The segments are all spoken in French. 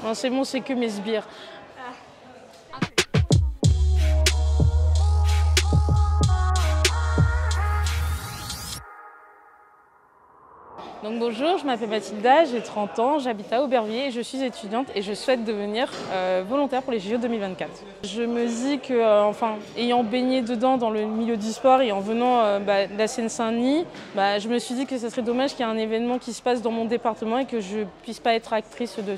Non, c'est bon, c'est que mes sbires. Donc bonjour, je m'appelle Mathilda, j'ai 30 ans, j'habite à Aubervilliers et je suis étudiante et je souhaite devenir volontaire pour les JO 2024. Je me dis que, ayant baigné dedans dans le milieu du sport et en venant de la Seine-Saint-Denis, je me suis dit que ce serait dommage qu'il y ait un événement qui se passe dans mon département et que je ne puisse pas être actrice de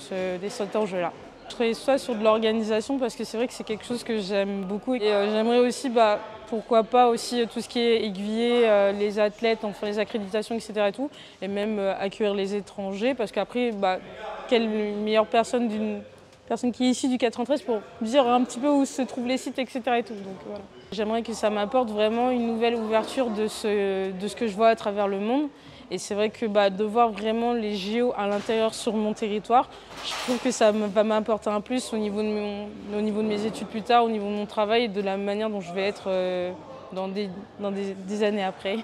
cet enjeu-là. Je serais soit sur de l'organisation parce que c'est vrai que c'est quelque chose que j'aime beaucoup et j'aimerais aussi, pourquoi pas aussi tout ce qui est aiguiller les athlètes, enfin les accréditations, etc. et tout, et même accueillir les étrangers parce qu'après, quelle meilleure personne d'une personne qui est issue du 93 pour dire un petit peu où se trouvent les sites, etc. et tout. Donc, voilà. J'aimerais que ça m'apporte vraiment une nouvelle ouverture de ce que je vois à travers le monde. Et c'est vrai que de voir vraiment les JO à l'intérieur sur mon territoire, je trouve que ça va m'apporter un plus au niveau de mes études plus tard, au niveau de mon travail et de la manière dont je vais être dans des années après.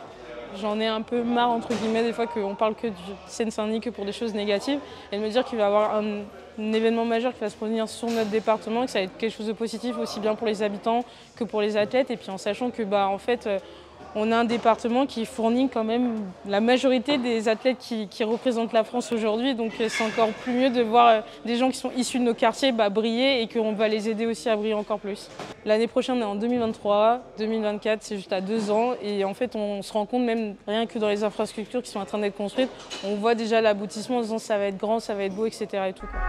J'en ai un peu marre, entre guillemets, des fois qu'on parle que du Seine-Saint-Denis que pour des choses négatives. Et de me dire qu'il va y avoir un événement majeur qui va se produire sur notre département, que ça va être quelque chose de positif aussi bien pour les habitants que pour les athlètes. Et puis en sachant que, on a un département qui fournit quand même la majorité des athlètes qui représentent la France aujourd'hui. Donc c'est encore plus mieux de voir des gens qui sont issus de nos quartiers briller et qu'on va les aider aussi à briller encore plus. L'année prochaine, on est en 2023, 2024, c'est juste à 2 ans. Et en fait, on se rend compte, même rien que dans les infrastructures qui sont en train d'être construites, on voit déjà l'aboutissement en disant ça va être grand, ça va être beau, etc. et tout, quoi.